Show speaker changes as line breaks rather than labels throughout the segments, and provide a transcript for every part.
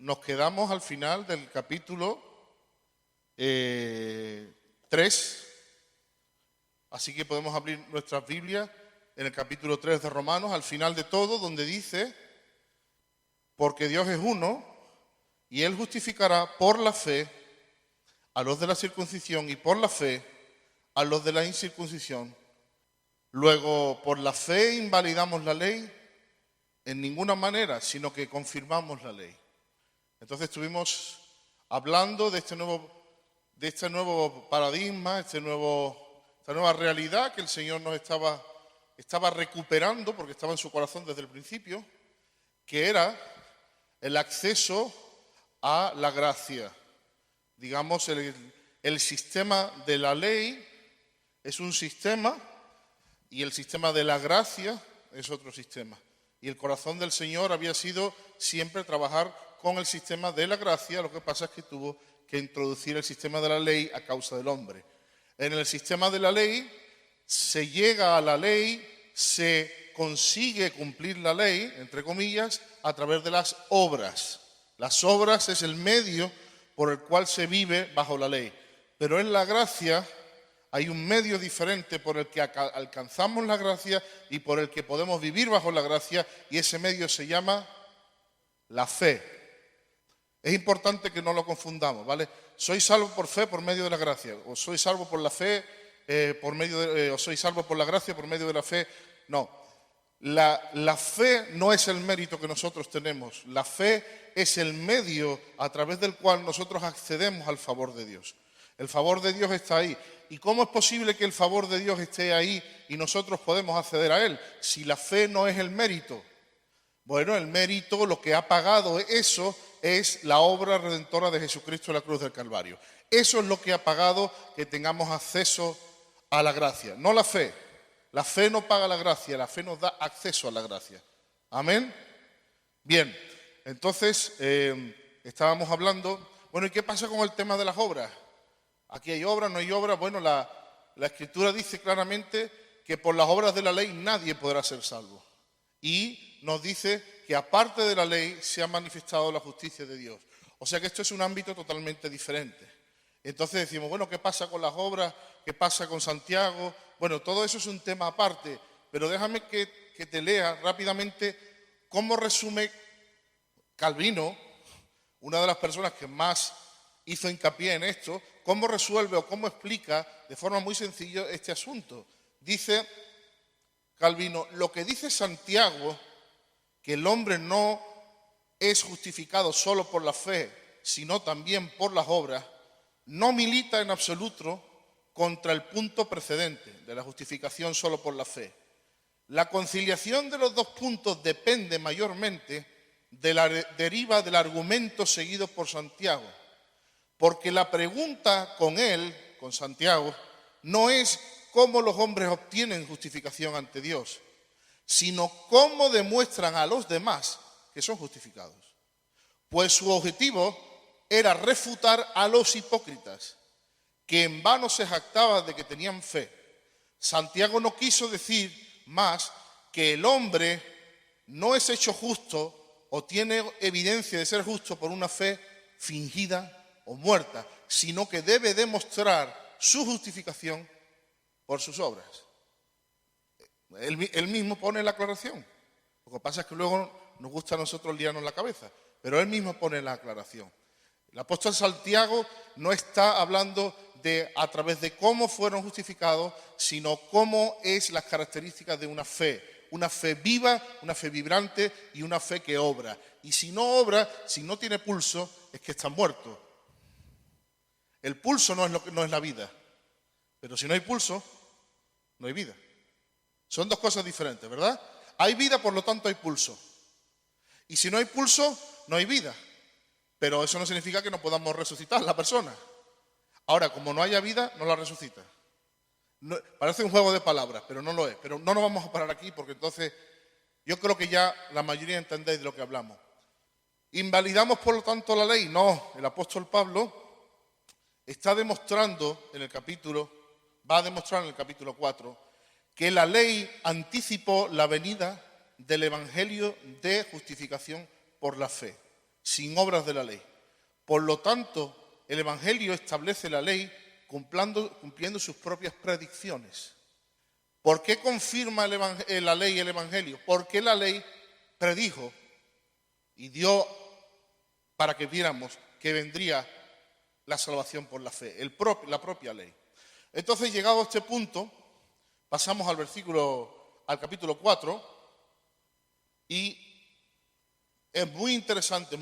Nos quedamos al final del capítulo 3, así que podemos abrir nuestras Biblias en el capítulo 3 de Romanos, al final de todo, donde dice: porque Dios es uno, y Él justificará por la fe a los de la circuncisión y por la fe a los de la incircuncisión. Luego, por la fe invalidamos la ley en ninguna manera, sino que confirmamos la ley. Entonces estuvimos hablando de este nuevo paradigma, esta nueva realidad que el Señor nos estaba recuperando, porque estaba en su corazón desde el principio, que era el acceso a la gracia. Digamos, el sistema de la ley es un sistema y el sistema de la gracia es otro sistema. Y el corazón del Señor había sido siempre trabajar con el sistema de la gracia, lo que pasa es que tuvo que introducir el sistema de la ley a causa del hombre. En el sistema de la ley se llega a la ley, se consigue cumplir la ley, entre comillas, a través de las obras. Las obras es el medio por el cual se vive bajo la ley. Pero en la gracia hay un medio diferente por el que alcanzamos la gracia y por el que podemos vivir bajo la gracia, y ese medio se llama la fe. Es importante que no lo confundamos, ¿vale? Soy salvo por fe por medio de la gracia, o soy salvo por la fe o soy salvo por la gracia por medio de la fe. No, la fe no es el mérito que nosotros tenemos. La fe es el medio a través del cual nosotros accedemos al favor de Dios. El favor de Dios está ahí. ¿Y cómo es posible que el favor de Dios esté ahí y nosotros podemos acceder a Él si la fe no es el mérito? Bueno, el mérito, lo que ha pagado eso, es la obra redentora de Jesucristo en la cruz del Calvario. Eso es lo que ha pagado que tengamos acceso a la gracia, no la fe. La fe no paga la gracia, la fe nos da acceso a la gracia. ¿Amén? Bien, entonces estábamos hablando, bueno, ¿y qué pasa con el tema de las obras? Aquí hay obras, no hay obras. Bueno, la Escritura dice claramente que por las obras de la ley nadie podrá ser salvo. Y nos dice que aparte de la ley se ha manifestado la justicia de Dios. O sea que esto es un ámbito totalmente diferente. Entonces decimos, bueno, ¿qué pasa con las obras? ¿Qué pasa con Santiago? Bueno, todo eso es un tema aparte, pero déjame que te lea rápidamente cómo resume Calvino, una de las personas que más hizo hincapié en esto, cómo resuelve o cómo explica de forma muy sencilla este asunto. Dice Calvino: lo que dice Santiago, que el hombre no es justificado solo por la fe, sino también por las obras, no milita en absoluto contra el punto precedente de la justificación solo por la fe. La conciliación de los dos puntos depende mayormente de la deriva del argumento seguido por Santiago, porque la pregunta con él, con Santiago, no es cómo los hombres obtienen justificación ante Dios, sino cómo demuestran a los demás que son justificados. Pues su objetivo era refutar a los hipócritas, que en vano se jactaban de que tenían fe. Santiago no quiso decir más que el hombre no es hecho justo o tiene evidencia de ser justo por una fe fingida o muerta, sino que debe demostrar su justificación por sus obras. Él mismo pone la aclaración. Lo que pasa es que luego nos gusta a nosotros liarnos la cabeza, pero él mismo pone la aclaración. El apóstol Santiago no está hablando de a través de cómo fueron justificados, sino cómo es las características de una fe viva, una fe vibrante y una fe que obra. Y si no obra, si no tiene pulso, es que está muerto. El pulso no es la vida, pero si no hay pulso, no hay vida. Son dos cosas diferentes, ¿verdad? Hay vida, por lo tanto hay pulso. Y si no hay pulso, no hay vida. Pero eso no significa que no podamos resucitar la persona. Ahora, como no haya vida, no la resucita. No, parece un juego de palabras, pero no lo es. Pero no nos vamos a parar aquí porque entonces yo creo que ya la mayoría entendéis de lo que hablamos. ¿Invalidamos por lo tanto la ley? No, el apóstol Pablo está demostrando va a demostrar en el capítulo 4, que la ley anticipó la venida del evangelio de justificación por la fe. sin obras de la ley. Por lo tanto, el Evangelio establece la ley cumpliendo sus propias predicciones. ¿Por qué confirma la ley el Evangelio? Porque la ley predijo y dio para que viéramos que vendría la salvación por la fe, la propia ley. Entonces, llegado a este punto, pasamos al capítulo 4, y es muy interesante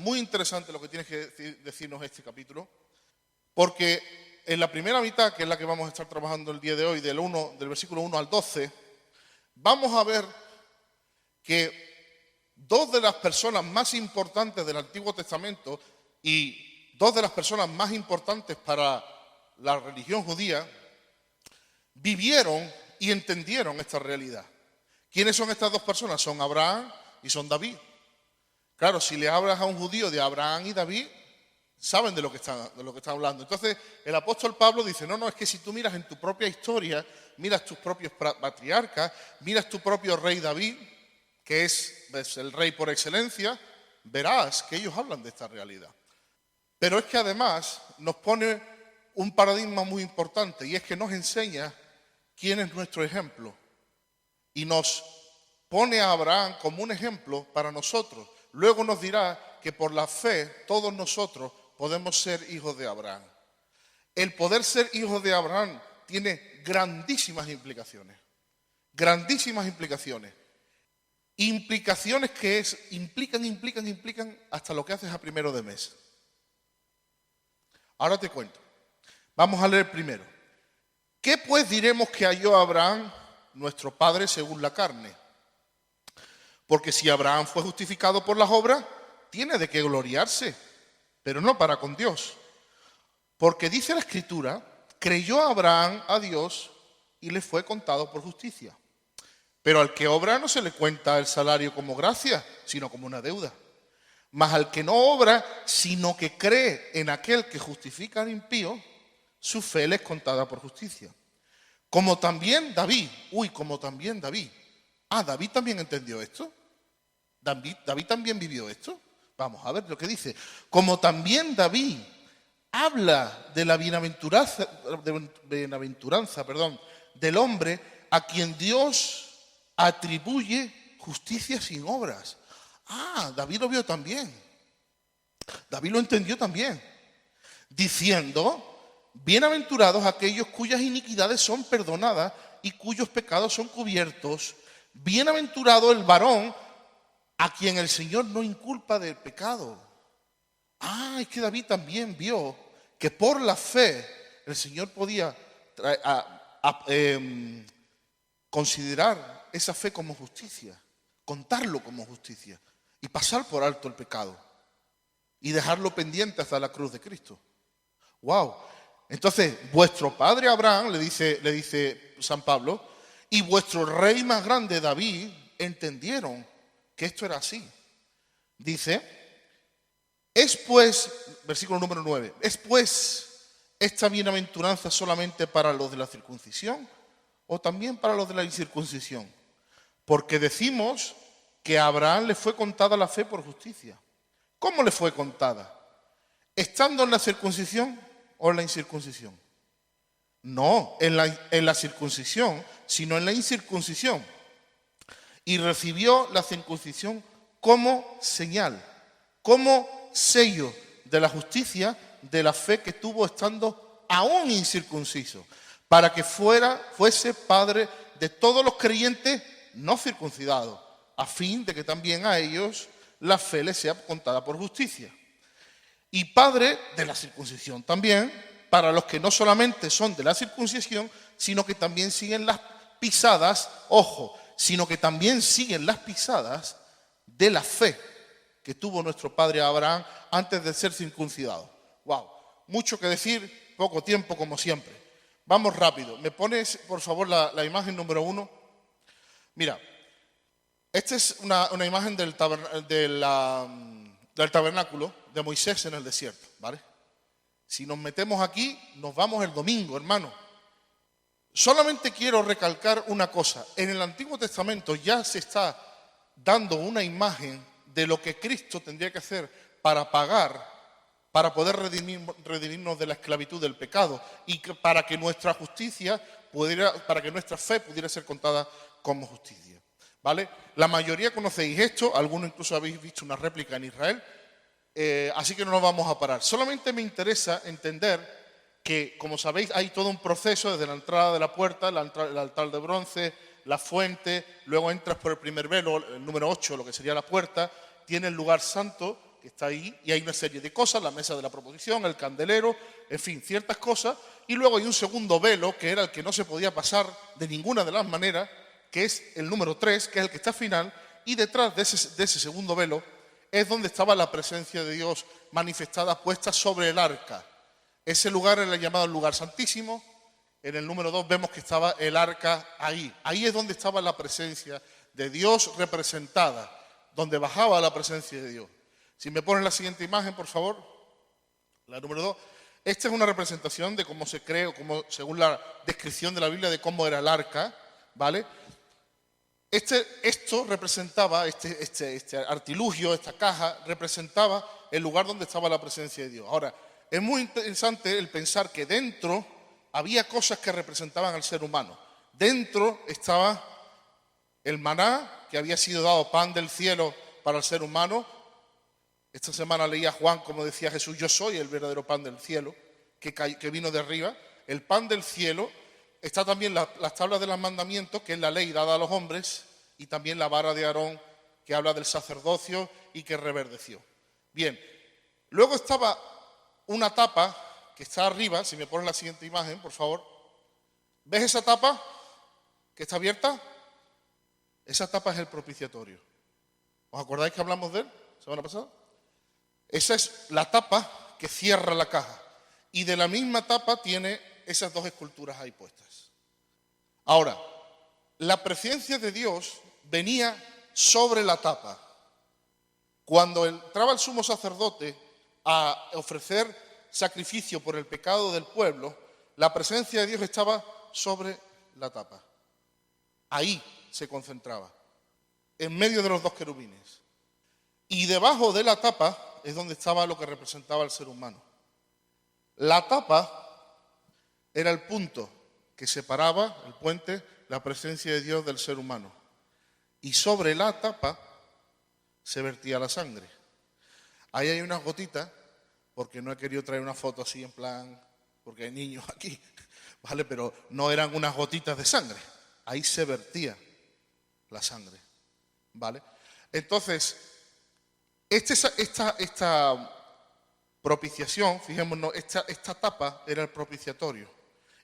lo que tiene que decirnos este capítulo, porque en la primera mitad, que es la que vamos a estar trabajando el día de hoy, del versículo 1 al 12, vamos a ver que dos de las personas más importantes del Antiguo Testamento y dos de las personas más importantes para la religión judía vivieron y entendieron esta realidad. ¿Quiénes son estas dos personas? Son Abraham y son David. Claro, si le hablas a un judío de Abraham y David, saben de lo que están hablando. Entonces, el apóstol Pablo dice, no, es que si tú miras en tu propia historia, miras tus propios patriarcas, miras tu propio rey David, que es el rey por excelencia, verás que ellos hablan de esta realidad. Pero es que además nos pone un paradigma muy importante, y es que nos enseña quién es nuestro ejemplo. Y nos pone a Abraham como un ejemplo para nosotros. Luego nos dirá que por la fe todos nosotros podemos ser hijos de Abraham. El poder ser hijos de Abraham tiene grandísimas implicaciones. Grandísimas implicaciones. Implicaciones que implican hasta lo que haces a primero de mes. Ahora te cuento. Vamos a leer primero. ¿Qué pues diremos que halló Abraham, nuestro padre, según la carne? Porque si Abraham fue justificado por las obras, tiene de qué gloriarse, pero no para con Dios. Porque dice la Escritura, creyó Abraham a Dios y le fue contado por justicia. Pero al que obra no se le cuenta el salario como gracia, sino como una deuda. Mas al que no obra, sino que cree en aquel que justifica al impío, su fe le es contada por justicia. Como también David. David también entendió esto. David también vivió esto. Vamos a ver lo que dice. Como también David habla de la bienaventuranza, del hombre a quien Dios atribuye justicia sin obras. David lo vio también. David lo entendió también. Diciendo, bienaventurados aquellos cuyas iniquidades son perdonadas y cuyos pecados son cubiertos. Bienaventurado el varón a quien el Señor no inculpa del pecado. Es que David también vio que por la fe el Señor podía considerar esa fe como justicia, contarlo como justicia y pasar por alto el pecado y dejarlo pendiente hasta la cruz de Cristo. ¡Wow! Entonces, vuestro padre Abraham, le dice San Pablo, y vuestro rey más grande David entendieron que esto era así. Dice, es pues, versículo número 9, ¿es pues esta bienaventuranza solamente para los de la circuncisión o también para los de la incircuncisión? Porque decimos que a Abraham le fue contada la fe por justicia. ¿Cómo le fue contada? ¿Estando en la circuncisión o en la incircuncisión? No, en la circuncisión, sino en la incircuncisión. Y recibió la circuncisión como señal, como sello de la justicia de la fe que tuvo estando aún incircunciso, para que fuese padre de todos los creyentes no circuncidados, a fin de que también a ellos la fe les sea contada por justicia. Y padre de la circuncisión también, para los que no solamente son de la circuncisión, sino que también siguen las pisadas, sino que también siguen las pisadas de la fe que tuvo nuestro padre Abraham antes de ser circuncidado. ¡Wow! Mucho que decir, poco tiempo como siempre. Vamos rápido. ¿Me pones, por favor, la imagen número 1? Mira, esta es una imagen del tabernáculo de Moisés en el desierto, ¿vale? Si nos metemos aquí, nos vamos el domingo, hermano. Solamente quiero recalcar una cosa. En el Antiguo Testamento ya se está dando una imagen de lo que Cristo tendría que hacer para pagar, para poder redimirnos de la esclavitud del pecado y para que nuestra justicia para que nuestra fe pudiera ser contada como justicia. ¿Vale? La mayoría conocéis esto, algunos incluso habéis visto una réplica en Israel, así que no nos vamos a parar. Solamente me interesa entender que, como sabéis, hay todo un proceso desde la entrada de la puerta, el altar de bronce, la fuente, luego entras por el primer velo, el número 8, lo que sería la puerta, tiene el lugar santo que está ahí y hay una serie de cosas, la mesa de la proposición, el candelero, en fin, ciertas cosas, y luego hay un segundo velo que era el que no se podía pasar de ninguna de las maneras, que es el número 3, que es el que está final, y detrás de ese segundo velo es donde estaba la presencia de Dios manifestada, puesta sobre el arca. Ese lugar era llamado el lugar santísimo. En el número 2 vemos que estaba el arca ahí. Ahí es donde estaba la presencia de Dios representada, donde bajaba la presencia de Dios. Si me ponen la siguiente imagen, por favor, la número 2. Esta es una representación de cómo se cree, según la descripción de la Biblia, de cómo era el arca, ¿vale? Esto representaba, este artilugio, esta caja, representaba el lugar donde estaba la presencia de Dios. Ahora, es muy interesante el pensar que dentro había cosas que representaban al ser humano. Dentro estaba el maná, que había sido dado pan del cielo para el ser humano. Esta semana leía Juan, como decía Jesús, yo soy el verdadero pan del cielo, que vino de arriba. El pan del cielo. Está también las tablas de los mandamientos, que es la ley dada a los hombres, y también la vara de Aarón, que habla del sacerdocio y que reverdeció. Bien, luego estaba una tapa que está arriba, si me pones la siguiente imagen, por favor. ¿Ves esa tapa que está abierta? Esa tapa es el propiciatorio. ¿Os acordáis que hablamos de él la semana pasada? Esa es la tapa que cierra la caja. Y de la misma tapa tiene esas dos esculturas ahí puestas. Ahora, la presencia de Dios venía sobre la tapa. Cuando entraba el sumo sacerdote a ofrecer sacrificio por el pecado del pueblo, la presencia de Dios estaba sobre la tapa. Ahí se concentraba, en medio de los dos querubines. Y debajo de la tapa es donde estaba lo que representaba al ser humano. La tapa era el punto que separaba, el puente, la presencia de Dios del ser humano. Y sobre la tapa se vertía la sangre. Ahí hay unas gotitas, porque no he querido traer una foto así en plan, porque hay niños aquí, ¿vale? Pero no eran unas gotitas de sangre. Ahí se vertía la sangre, ¿vale? Entonces, esta propiciación, fijémonos, esta tapa era el propiciatorio.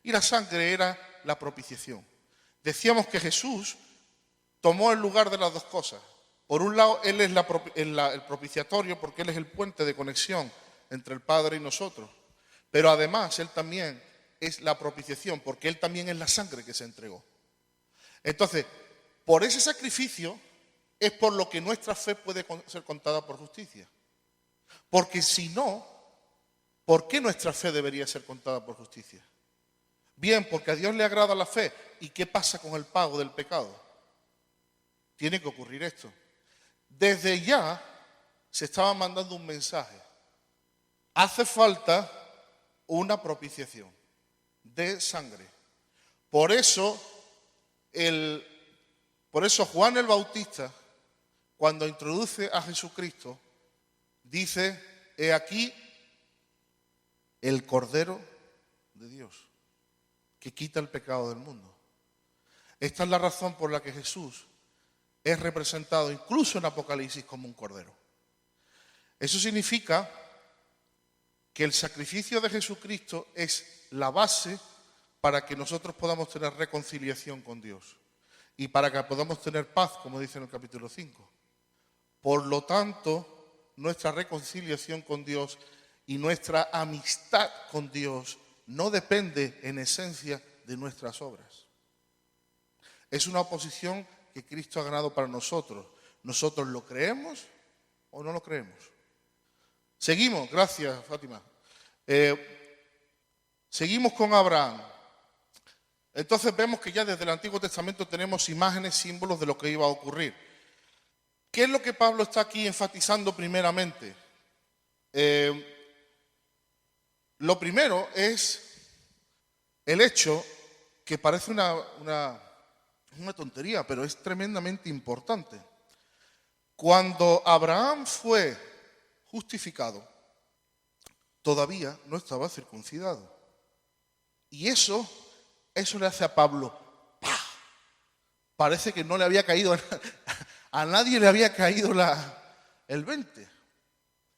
Y la sangre era la propiciación. Decíamos que Jesús tomó el lugar de las dos cosas. Por un lado, Él es el propiciatorio porque Él es el puente de conexión entre el Padre y nosotros. Pero además, Él también es la propiciación porque Él también es la sangre que se entregó. Entonces, por ese sacrificio es por lo que nuestra fe puede ser contada por justicia. Porque si no, ¿por qué nuestra fe debería ser contada por justicia? Bien, porque a Dios le agrada la fe. ¿Y qué pasa con el pago del pecado? Tiene que ocurrir esto. Desde ya se estaba mandando un mensaje. Hace falta una propiciación de sangre. Por eso Juan el Bautista, cuando introduce a Jesucristo, dice, he aquí el Cordero de Dios, que quita el pecado del mundo. Esta es la razón por la que Jesús es representado incluso en Apocalipsis como un cordero. Eso significa que el sacrificio de Jesucristo es la base para que nosotros podamos tener reconciliación con Dios y para que podamos tener paz, como dice en el capítulo 5. Por lo tanto, nuestra reconciliación con Dios y nuestra amistad con Dios no depende en esencia de nuestras obras. Es una oposición que Cristo ha ganado para nosotros. ¿Nosotros lo creemos o no lo creemos? Seguimos, gracias Fátima. Seguimos con Abraham. Entonces vemos que ya desde el Antiguo Testamento tenemos imágenes, símbolos de lo que iba a ocurrir. ¿Qué es lo que Pablo está aquí enfatizando primeramente? Lo primero es el hecho que parece una tontería, pero es tremendamente importante. Cuando Abraham fue justificado, todavía no estaba circuncidado. Y eso le hace a Pablo, ¡pah! Parece que no le había caído, a nadie le había caído el 20.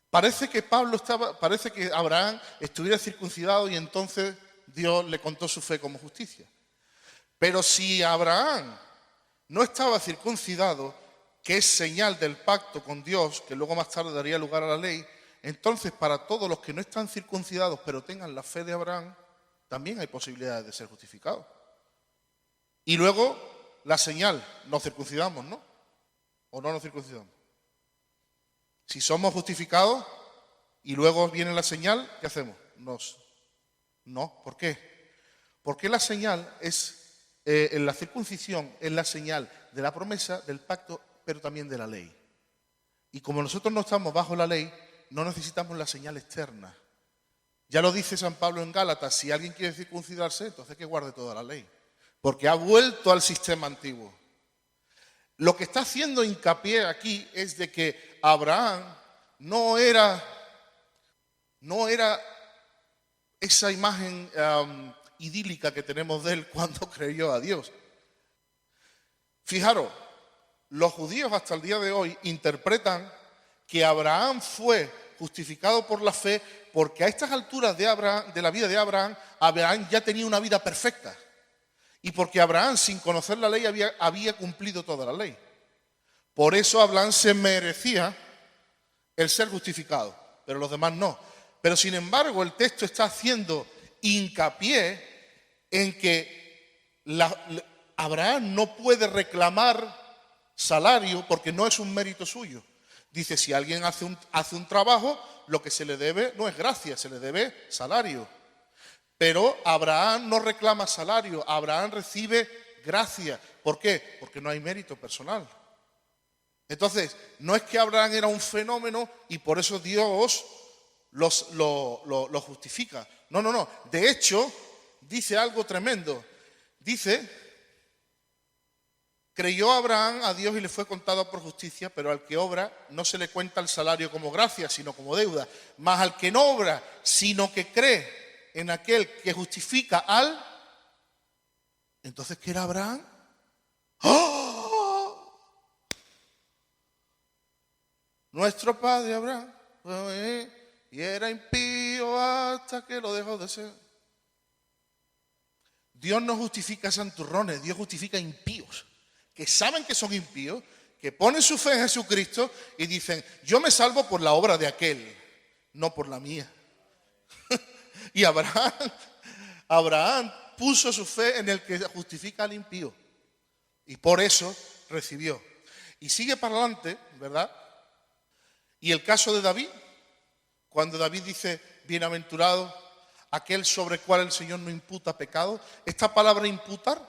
Parece que Abraham estuviera circuncidado y entonces Dios le contó su fe como justicia. Pero si Abraham no estaba circuncidado, que es señal del pacto con Dios, que luego más tarde daría lugar a la ley, entonces para todos los que no están circuncidados pero tengan la fe de Abraham, también hay posibilidades de ser justificados. Y luego la señal, nos circuncidamos, ¿no? ¿O no nos circuncidamos? Si somos justificados y luego viene la señal, ¿qué hacemos? No, ¿por qué? Porque la señal en la circuncisión es la señal de la promesa, del pacto, pero también de la ley. Y como nosotros no estamos bajo la ley, no necesitamos la señal externa. Ya lo dice San Pablo en Gálatas, si alguien quiere circuncidarse, entonces que guarde toda la ley. Porque ha vuelto al sistema antiguo. Lo que está haciendo hincapié aquí es de que Abraham no era esa imagen idílica que tenemos de él cuando creyó a Dios. Fijaros, los judíos hasta el día de hoy interpretan que Abraham fue justificado por la fe porque a estas alturas de la vida de Abraham, Abraham ya tenía una vida perfecta. Y porque Abraham, sin conocer la ley, había cumplido toda la ley. Por eso Abraham se merecía el ser justificado, pero los demás no. Pero sin embargo, el texto está haciendo hincapié en que Abraham no puede reclamar salario porque no es un mérito suyo. Dice, si alguien hace un trabajo, lo que se le debe no es gracia, se le debe salario. Pero Abraham no reclama salario, Abraham recibe gracia. ¿Por qué? Porque no hay mérito personal. Entonces, no es que Abraham era un fenómeno y por eso Dios lo justifica. No. De hecho, dice algo tremendo. Dice, creyó Abraham a Dios y le fue contado por justicia, pero al que obra no se le cuenta el salario como gracia, sino como deuda. Mas al que no obra, sino que cree en aquel que justifica Entonces, ¿qué era Abraham? ¡Oh! Nuestro padre Abraham y era impío hasta que lo dejó de ser. Dios no justifica santurrones, Dios justifica impíos, que saben que son impíos, que ponen su fe en Jesucristo y dicen, yo me salvo por la obra de aquel, no por la mía. Y Abraham puso su fe en el que justifica al impío. Y por eso recibió. Y sigue para adelante, ¿verdad? Y el caso de David, cuando David dice, bienaventurado aquel sobre el cual el Señor no imputa pecado. Esta palabra imputar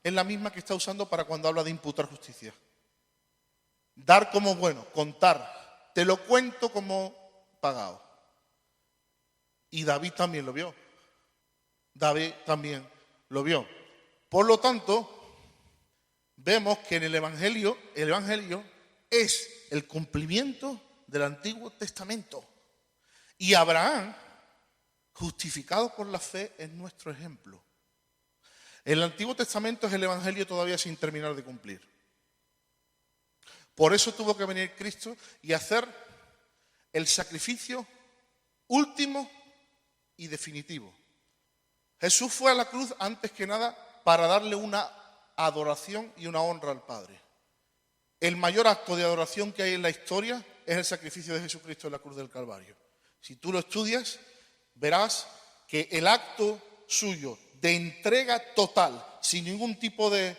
es la misma que está usando para cuando habla de imputar justicia. Dar como bueno, contar. Te lo cuento como pagado. Y David también lo vio. David también lo vio. Por lo tanto, vemos que en el Evangelio es el cumplimiento del Antiguo Testamento. Y Abraham, justificado por la fe, es nuestro ejemplo. El Antiguo Testamento es el Evangelio todavía sin terminar de cumplir. Por eso tuvo que venir Cristo y hacer el sacrificio último y definitivo. Jesús fue a la cruz antes que nada para darle una adoración y una honra al Padre. El mayor acto de adoración que hay en la historia es el sacrificio de Jesucristo en la cruz del Calvario. Si tú lo estudias, verás que el acto suyo de entrega total, sin ningún tipo de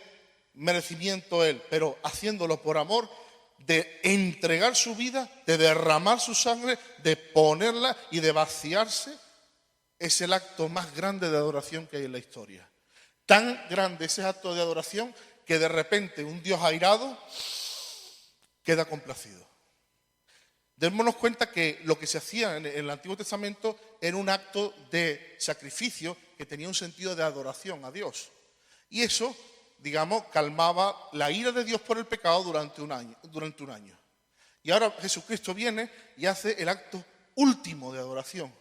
merecimiento él, pero haciéndolo por amor, de entregar su vida, de derramar su sangre, de ponerla y de vaciarse, es el acto más grande de adoración que hay en la historia. Tan grande ese acto de adoración que de repente un Dios airado queda complacido. Démonos cuenta que lo que se hacía en el Antiguo Testamento era un acto de sacrificio que tenía un sentido de adoración a Dios. Y eso, digamos, calmaba la ira de Dios por el pecado durante un año. Y ahora Jesucristo viene y hace el acto último de adoración,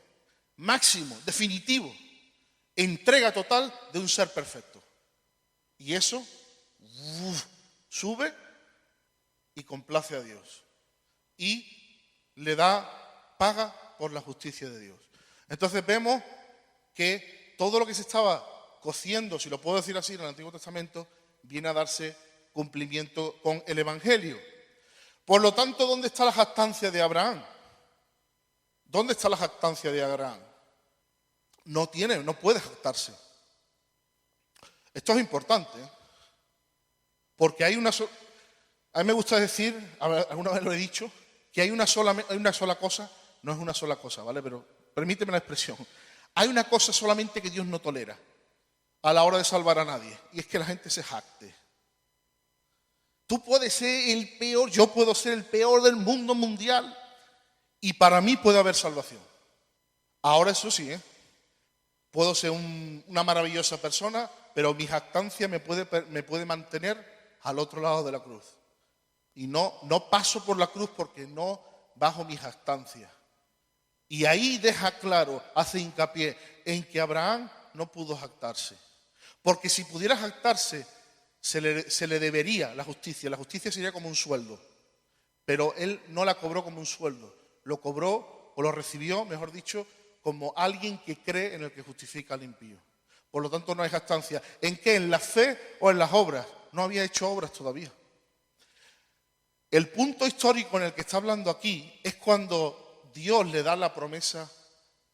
máximo, definitivo, entrega total de un ser perfecto. Y eso sube y complace a Dios. Y le da paga por la justicia de Dios. Entonces vemos que todo lo que se estaba cociendo, si lo puedo decir así, en el Antiguo Testamento, viene a darse cumplimiento con el Evangelio. Por lo tanto, ¿dónde está la jactancia de Abraham? ¿Dónde está la jactancia de Abraham? No puede jactarse. Esto es importante, porque a mí me gusta decir, alguna vez lo he dicho, que hay una sola cosa, no es una sola cosa, ¿vale? Pero permíteme la expresión. Hay una cosa solamente que Dios no tolera a la hora de salvar a nadie, y es que la gente se jacte. Tú puedes ser el peor, yo puedo ser el peor del mundo mundial, y para mí puede haber salvación. Ahora eso sí, puedo ser una maravillosa persona, pero mi jactancia me puede mantener al otro lado de la cruz. Y no paso por la cruz porque no bajo mi jactancia. Y ahí deja claro, hace hincapié en que Abraham no pudo jactarse. Porque si pudiera jactarse, se le debería la justicia. La justicia sería como un sueldo. Pero él no la cobró como un sueldo. Lo cobró, o lo recibió, mejor dicho, como alguien que cree en el que justifica al impío. Por lo tanto, no hay jactancia. ¿En qué? ¿En la fe o en las obras? No había hecho obras todavía. El punto histórico en el que está hablando aquí es cuando Dios le da la promesa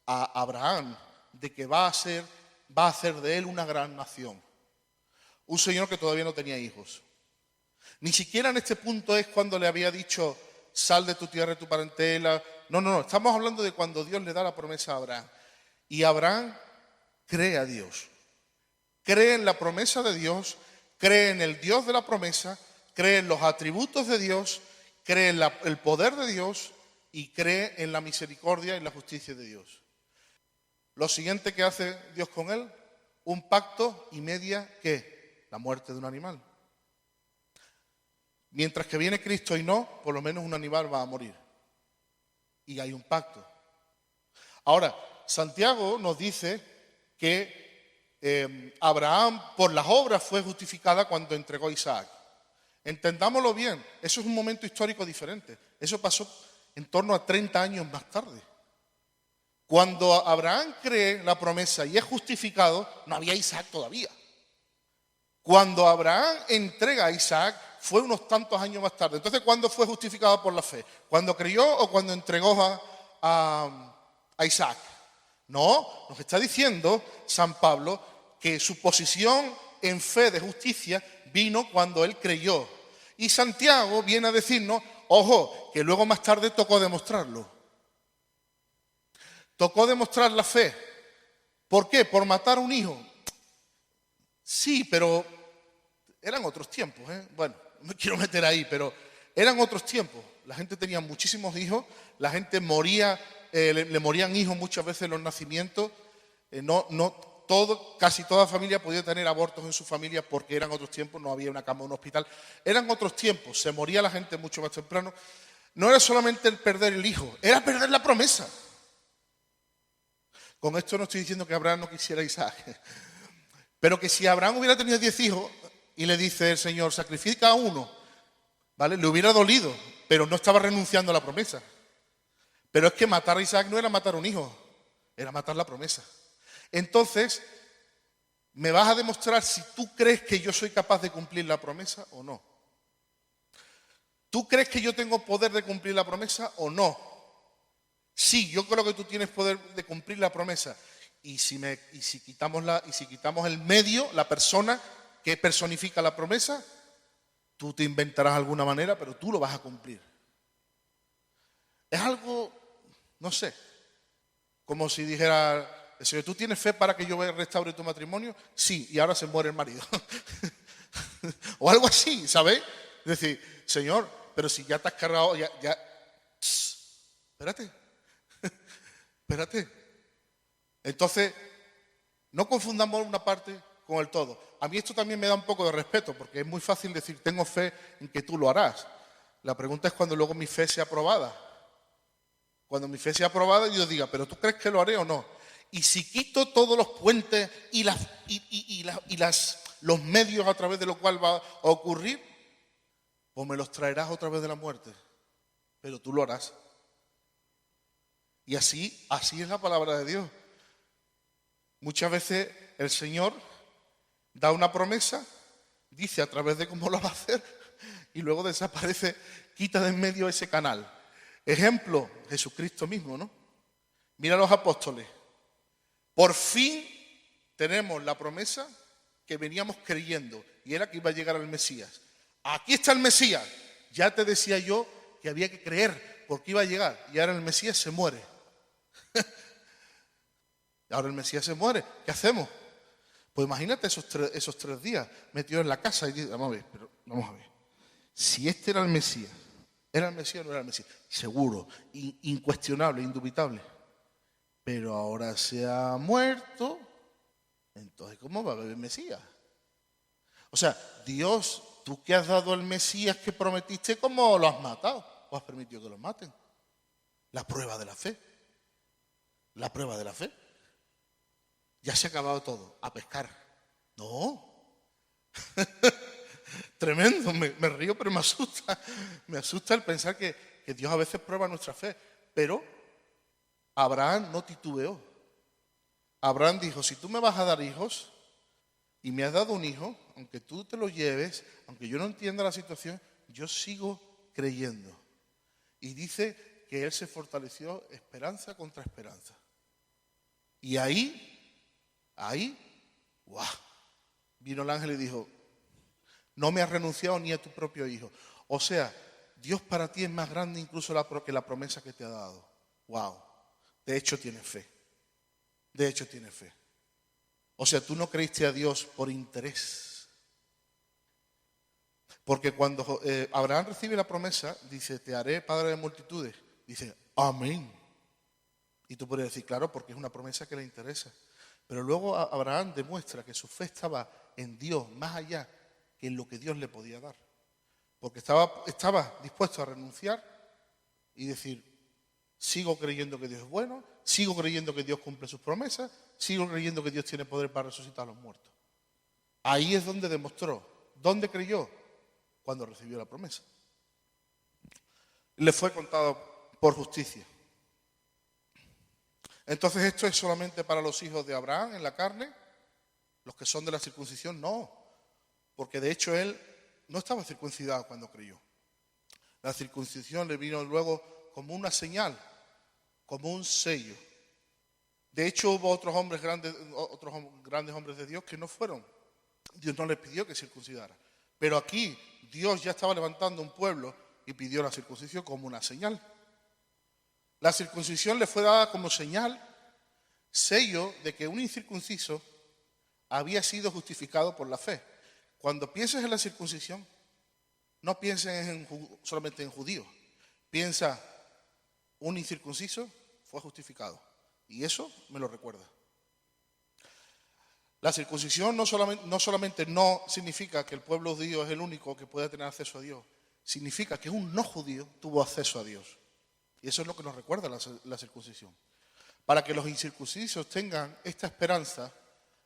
a Abraham de que va a hacer de él una gran nación. Un señor que todavía no tenía hijos. Ni siquiera en este punto es cuando le había dicho, sal de tu tierra y tu parentela. No, estamos hablando de cuando Dios le da la promesa a Abraham. Y Abraham cree a Dios. Cree en la promesa de Dios, cree en el Dios de la promesa, cree en los atributos de Dios, cree en el poder de Dios y cree en la misericordia y la justicia de Dios. Lo siguiente que hace Dios con él, un pacto y media, ¿qué? La muerte de un animal. Mientras que viene Cristo y no, por lo menos un animal va a morir. Y hay un pacto. Ahora, Santiago nos dice que Abraham por las obras fue justificada cuando entregó a Isaac. Entendámoslo bien, eso es un momento histórico diferente. Eso pasó en torno a 30 años más tarde. Cuando Abraham cree la promesa y es justificado, no había Isaac todavía. Cuando Abraham entrega a Isaac, fue unos tantos años más tarde. Entonces, ¿cuándo fue justificado por la fe? ¿Cuando creyó o cuando entregó a Isaac? No, nos está diciendo San Pablo que su posición en fe de justicia vino cuando él creyó. Y Santiago viene a decirnos, ojo, que luego más tarde tocó demostrarlo. Tocó demostrar la fe. ¿Por qué? ¿Por matar a un hijo? Sí, pero eran otros tiempos, Bueno, no me quiero meter ahí, pero eran otros tiempos. La gente tenía muchísimos hijos, la gente moría, le morían hijos muchas veces en los nacimientos. Casi toda familia podía tener abortos en su familia porque eran otros tiempos, no había una cama en un hospital. Eran otros tiempos, se moría la gente mucho más temprano. No era solamente el perder el hijo, era perder la promesa. Con esto no estoy diciendo que Abraham no quisiera a Isaac, pero que si Abraham hubiera tenido 10 hijos y le dice el Señor, sacrifica a uno, ¿vale? Le hubiera dolido, pero no estaba renunciando a la promesa. Pero es que matar a Isaac no era matar a un hijo, era matar la promesa. Entonces, ¿me vas a demostrar si tú crees que yo soy capaz de cumplir la promesa o no? ¿Tú crees que yo tengo poder de cumplir la promesa o no? Sí, yo creo que tú tienes poder de cumplir la promesa. Y si quitamos el medio, la persona que personifica la promesa, tú te inventarás alguna manera, pero tú lo vas a cumplir. Es algo, no sé, como si dijera, Señor, ¿tú tienes fe para que yo restaure tu matrimonio? Sí, y ahora se muere el marido. O algo así, ¿sabéis? Es decir, Señor, pero si ya te has cargado, Espérate, espérate. Entonces, no confundamos una parte con el todo. A mí esto también me da un poco de respeto, porque es muy fácil decir, tengo fe en que tú lo harás. La pregunta es cuando luego mi fe sea aprobada. Cuando mi fe sea aprobada, yo diga, ¿pero tú crees que lo haré o no? Y si quito todos los puentes y los medios a través de los cuales va a ocurrir, pues me los traerás otra vez de la muerte. Pero tú lo harás. Y así es la palabra de Dios. Muchas veces el Señor da una promesa, dice a través de cómo lo va a hacer y luego desaparece, quita de en medio ese canal. Ejemplo, Jesucristo mismo, ¿no? Mira a los apóstoles. Por fin tenemos la promesa que veníamos creyendo y era que iba a llegar el Mesías. Aquí está el Mesías. Ya te decía yo que había que creer porque iba a llegar y ahora el Mesías se muere. Ahora el Mesías se muere. ¿Qué hacemos? Pues imagínate esos 3 días metidos en la casa y vamos a ver. Si este era el Mesías, ¿era el Mesías o no era el Mesías? Seguro, incuestionable, indubitable. Pero ahora se ha muerto, entonces ¿cómo va a haber Mesías? O sea, Dios, tú que has dado el Mesías que prometiste, ¿cómo lo has matado? ¿O has permitido que lo maten? La prueba de la fe. La prueba de la fe. Ya se ha acabado todo, a pescar. No. Tremendo, me río, pero me asusta. Me asusta el pensar que Dios a veces prueba nuestra fe. Pero Abraham no titubeó. Abraham dijo, si tú me vas a dar hijos y me has dado un hijo, aunque tú te lo lleves, aunque yo no entienda la situación, yo sigo creyendo. Y dice que él se fortaleció esperanza contra esperanza. Y ahí, ¡guau! Vino el ángel y dijo, no me has renunciado ni a tu propio hijo. O sea, Dios para ti es más grande incluso que la promesa que te ha dado. ¡Wow! De hecho tienes fe. De hecho tienes fe. O sea, tú no creíste a Dios por interés. Porque cuando Abraham recibe la promesa, dice, te haré padre de multitudes. Dice, amén. Y tú podrías decir, claro, porque es una promesa que le interesa. Pero luego Abraham demuestra que su fe estaba en Dios, más allá que en lo que Dios le podía dar. Porque estaba dispuesto a renunciar y decir, sigo creyendo que Dios es bueno, sigo creyendo que Dios cumple sus promesas, sigo creyendo que Dios tiene poder para resucitar a los muertos. Ahí es donde demostró. ¿Dónde creyó? Cuando recibió la promesa. Le fue contado por justicia. Entonces, ¿esto es solamente para los hijos de Abraham en la carne? ¿Los que son de la circuncisión? No, porque de hecho él no estaba circuncidado cuando creyó. La circuncisión le vino luego como una señal, como un sello. De hecho, hubo otros grandes hombres de Dios que no fueron. Dios no les pidió que circuncidara. Pero aquí Dios ya estaba levantando un pueblo y pidió la circuncisión como una señal. La circuncisión le fue dada como señal, sello de que un incircunciso había sido justificado por la fe. Cuando pienses en la circuncisión, no pienses solamente en judíos. Piensa, un incircunciso fue justificado. Y eso me lo recuerda. La circuncisión no solamente no significa que el pueblo judío es el único que puede tener acceso a Dios, significa que un no judío tuvo acceso a Dios. Y eso es lo que nos recuerda la circuncisión. Para que los incircuncisos tengan esta esperanza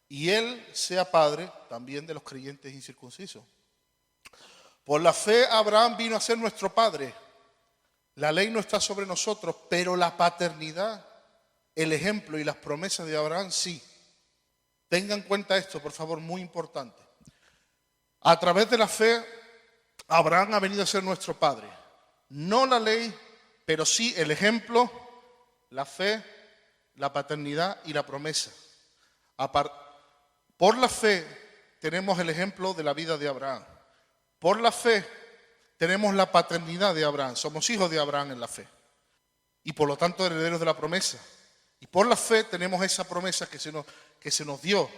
y Él sea padre también de los creyentes incircuncisos. Por la fe Abraham vino a ser nuestro padre. La ley no está sobre nosotros, pero la paternidad, el ejemplo y las promesas de Abraham sí. Tengan en cuenta esto, por favor, muy importante. A través de la fe, Abraham ha venido a ser nuestro padre. No la ley, pero sí el ejemplo, la fe, la paternidad y la promesa. Por la fe tenemos el ejemplo de la vida de Abraham. Por la fe tenemos la paternidad de Abraham. Somos hijos de Abraham en la fe. Y por lo tanto herederos de la promesa. Y por la fe tenemos esa promesa que se nos dio.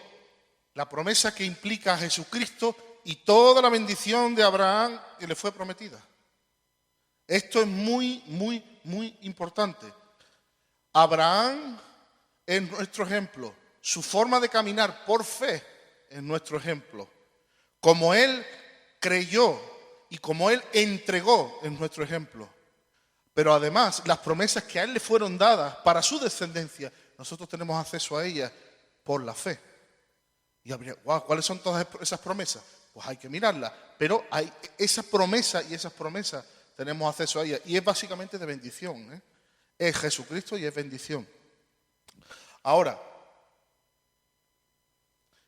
La promesa que implica a Jesucristo y toda la bendición de Abraham que le fue prometida. Esto es muy, muy, muy importante. Abraham es nuestro ejemplo. Su forma de caminar por fe es nuestro ejemplo. Como él creyó y como él entregó es nuestro ejemplo. Pero además, las promesas que a él le fueron dadas para su descendencia, nosotros tenemos acceso a ellas por la fe. Y habría, wow, ¿cuáles son todas esas promesas? Pues hay que mirarlas. Pero hay esas promesas y esas promesas tenemos acceso a ellas. Y es básicamente de bendición, ¿eh? Es Jesucristo y es bendición. Ahora,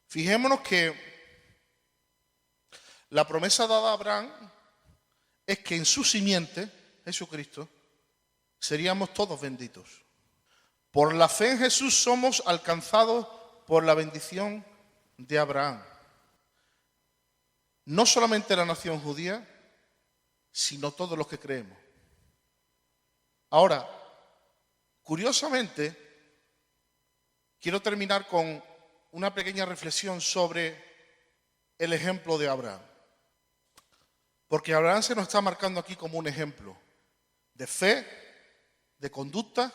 fijémonos que la promesa dada a Abraham es que en su simiente, Jesucristo, seríamos todos benditos. Por la fe en Jesús somos alcanzados por la bendición de Abraham. No solamente la nación judía, sino todos los que creemos. Ahora, curiosamente, quiero terminar con una pequeña reflexión sobre el ejemplo de Abraham. Porque Abraham se nos está marcando aquí como un ejemplo de fe, de conducta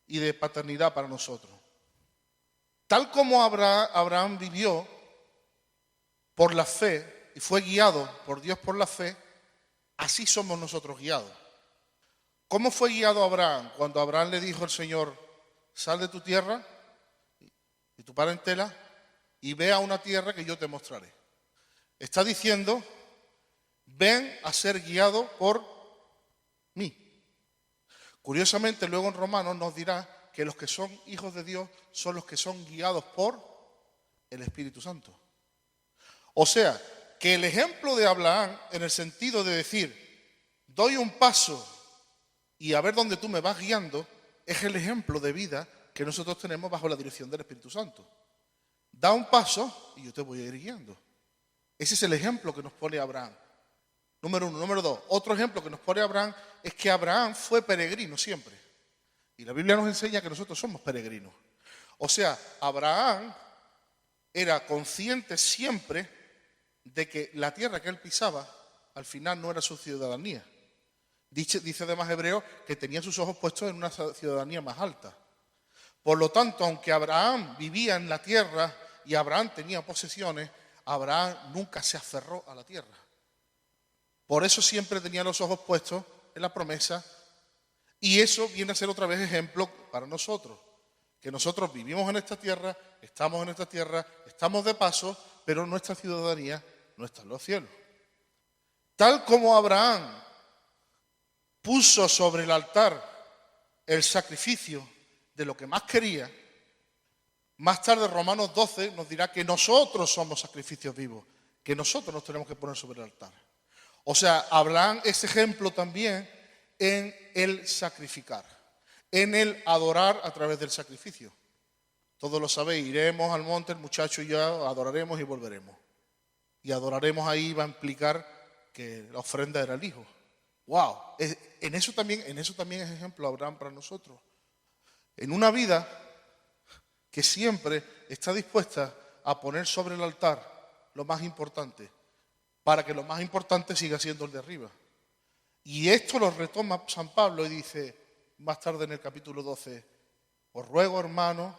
y de paternidad para nosotros. Tal como Abraham vivió por la fe y fue guiado por Dios por la fe, así somos nosotros guiados. ¿Cómo fue guiado Abraham? Cuando Abraham le dijo al Señor, sal de tu tierra y tu parentela y ve a una tierra que yo te mostraré. Está diciendo, ven a ser guiado por mí. Curiosamente, luego en Romanos nos dirá que los que son hijos de Dios son los que son guiados por el Espíritu Santo. O sea, que el ejemplo de Abraham, en el sentido de decir, doy un paso y a ver dónde tú me vas guiando, es el ejemplo de vida que nosotros tenemos bajo la dirección del Espíritu Santo. Da un paso y yo te voy a ir guiando. Ese es el ejemplo que nos pone Abraham. Número uno. Número dos, otro ejemplo que nos pone Abraham es que Abraham fue peregrino siempre. Y la Biblia nos enseña que nosotros somos peregrinos. O sea, Abraham era consciente siempre de que la tierra que él pisaba al final no era su ciudadanía. Dice además Hebreo que tenía sus ojos puestos en una ciudadanía más alta. Por lo tanto, aunque Abraham vivía en la tierra y Abraham tenía posesiones, Abraham nunca se aferró a la tierra. Por eso siempre tenía los ojos puestos en la promesa. Y eso viene a ser otra vez ejemplo para nosotros. Que nosotros vivimos en esta tierra, estamos de paso, pero nuestra ciudadanía no está en los cielos. Tal como Abraham puso sobre el altar el sacrificio de lo que más quería, más tarde Romanos 12 nos dirá que nosotros somos sacrificios vivos, que nosotros nos tenemos que poner sobre el altar. O sea, Abraham es ejemplo también en el sacrificar, en el adorar a través del sacrificio. Todos lo sabéis, iremos al monte, el muchacho y yo adoraremos y volveremos. Y adoraremos ahí va a implicar que la ofrenda era el hijo. ¡Wow! En eso también es ejemplo Abraham para nosotros. En una vida que siempre está dispuesta a poner sobre el altar lo más importante, para que lo más importante siga siendo el de arriba. Y esto lo retoma San Pablo y dice más tarde en el capítulo 12, os ruego, hermanos,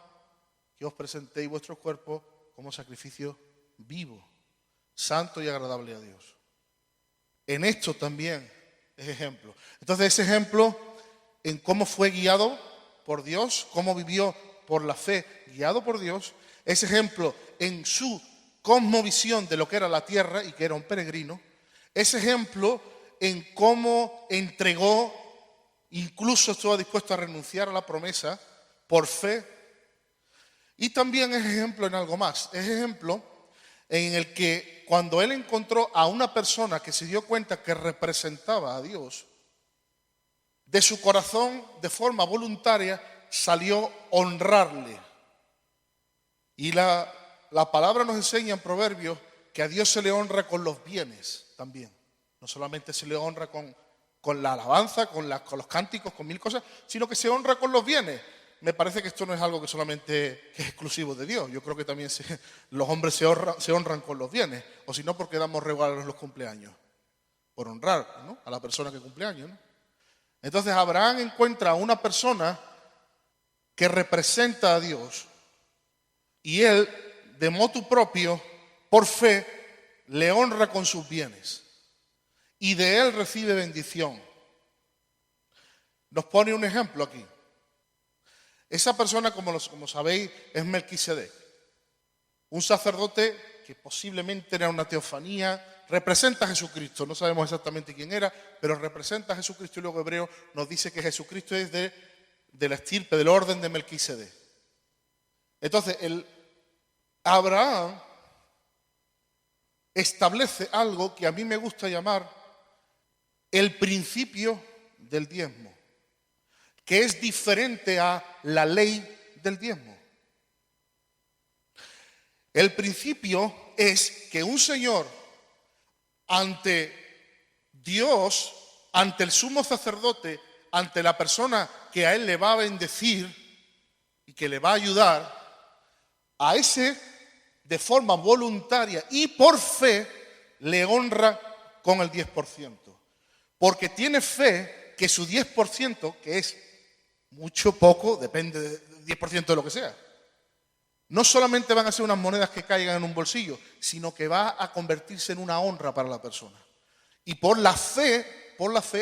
que os presentéis vuestros cuerpos como sacrificio vivo, santo y agradable a Dios. En esto también es ejemplo. Entonces ese ejemplo en cómo fue guiado por Dios, cómo vivió por la fe guiado por Dios, ese ejemplo en su cosmovisión de lo que era la tierra y que era un peregrino, ese ejemplo en cómo entregó, incluso estuvo dispuesto a renunciar a la promesa por fe, y también es ejemplo en algo más, es ejemplo en el que cuando él encontró a una persona que se dio cuenta que representaba a Dios, de su corazón, de forma voluntaria, salió honrarle. Y la palabra nos enseña en Proverbios que a Dios se le honra con los bienes también. No solamente se le honra con la alabanza, con los cánticos, con mil cosas, sino que se honra con los bienes. Me parece que esto no es algo que solamente es exclusivo de Dios. Yo creo que también los hombres se honran con los bienes. O si no, porque damos regalos en los cumpleaños. Por honrar, ¿no?, a la persona que cumple años, ¿no? Entonces Abraham encuentra a una persona que representa a Dios y él, de motu propio, por fe, le honra con sus bienes y de él recibe bendición. Nos pone un ejemplo aquí. Esa persona, como sabéis, es Melquisedec, un sacerdote que posiblemente era una teofanía, representa a Jesucristo, no sabemos exactamente quién era, pero representa a Jesucristo y luego Hebreo nos dice que Jesucristo es de la estirpe, del orden de Melquisedec. Entonces, Abraham establece algo que a mí me gusta llamar el principio del diezmo, que es diferente a la ley del diezmo. El principio es que un señor ante Dios, ante el sumo sacerdote, ante la persona que a él le va a bendecir y que le va a ayudar, a ese de forma voluntaria y por fe le honra con el 10%. Porque tiene fe que su 10%, que es mucho, poco, depende del 10% de lo que sea, no solamente van a ser unas monedas que caigan en un bolsillo, sino que va a convertirse en una honra para la persona. Y por la fe,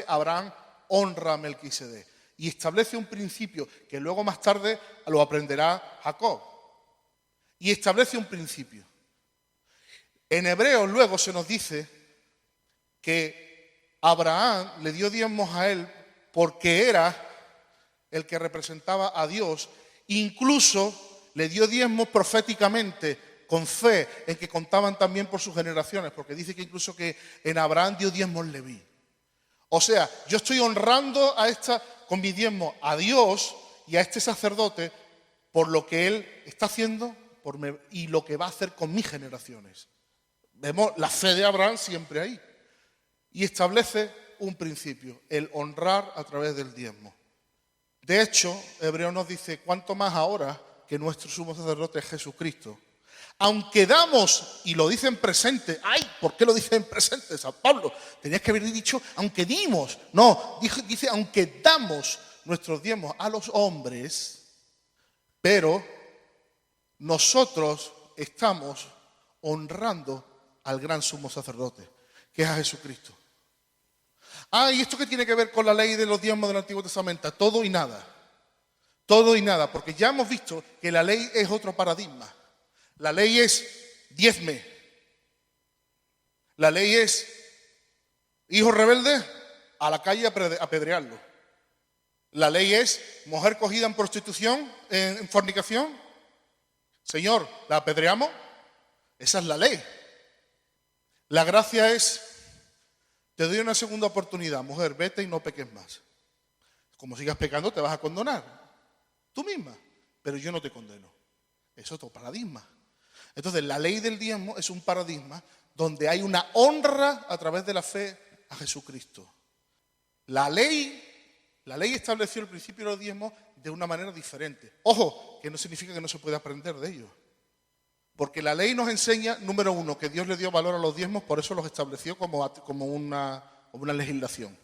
Abraham honra a Melquisedec y establece un principio que luego más tarde lo aprenderá Jacob. Y establece un principio. En Hebreos luego se nos dice que Abraham le dio diezmos a él porque era el que representaba a Dios, incluso le dio diezmos proféticamente, con fe, en que contaban también por sus generaciones, porque dice que incluso que en Abraham dio diezmos Leví. O sea, yo estoy honrando con mi diezmo a Dios y a este sacerdote por lo que él está haciendo y lo que va a hacer con mis generaciones. Vemos la fe de Abraham siempre ahí. Y establece un principio, el honrar a través del diezmo. De hecho, Hebreo nos dice, cuánto más ahora que nuestro sumo sacerdote es Jesucristo. Aunque damos, y lo dice en presente, ¡ay! ¿Por qué lo dice en presente, San Pablo? Tenías que haber dicho, aunque dimos. No, dice, aunque damos nuestros diezmos a los hombres, pero nosotros estamos honrando al gran sumo sacerdote, que es a Jesucristo. ¿Y esto qué tiene que ver con la ley de los diezmos del Antiguo Testamento? Todo y nada. Todo y nada, porque ya hemos visto que la ley es otro paradigma. La ley es diezme. La ley es hijo rebelde, a la calle apedrearlo. La ley es mujer cogida en prostitución, en fornicación. Señor, ¿la apedreamos? Esa es la ley. La gracia es, te doy una segunda oportunidad, mujer, vete y no peques más. Como sigas pecando te vas a condenar. Tú misma, pero yo no te condeno. Es otro paradigma. Entonces, la ley del diezmo es un paradigma donde hay una honra a través de la fe a Jesucristo. La ley estableció el principio de los diezmos de una manera diferente. Ojo, que no significa que no se pueda aprender de ellos. Porque la ley nos enseña, número uno, que Dios le dio valor a los diezmos, por eso los estableció como una legislación.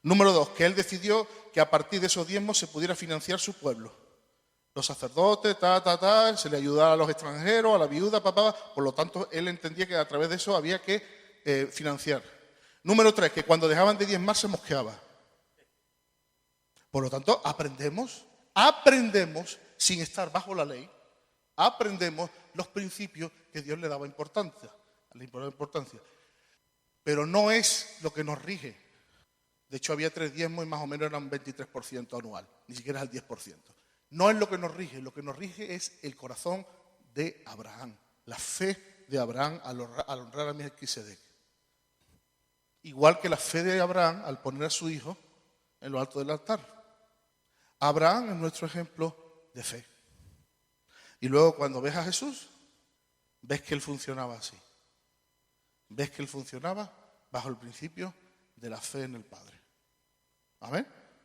Número dos, que Él decidió que a partir de esos diezmos se pudiera financiar su pueblo. Los sacerdotes, se le ayudaba a los extranjeros, a la viuda, por lo tanto, Él entendía que a través de eso había que financiar. Número tres, que cuando dejaban de diezmar se mosqueaba. Por lo tanto, aprendemos sin estar bajo la ley, aprendemos los principios que Dios le daba importancia. Pero no es lo que nos rige. De hecho, había 3 diezmos y más o menos eran un 23% anual, ni siquiera es el 10%. No es lo que nos rige es el corazón de Abraham, la fe de Abraham al honrar a Melquisedec. Igual que la fe de Abraham al poner a su hijo en lo alto del altar. Abraham es nuestro ejemplo de fe. Y luego cuando ves a Jesús, ves que Él funcionaba así. Ves que Él funcionaba bajo el principio de la fe en el Padre. Amén.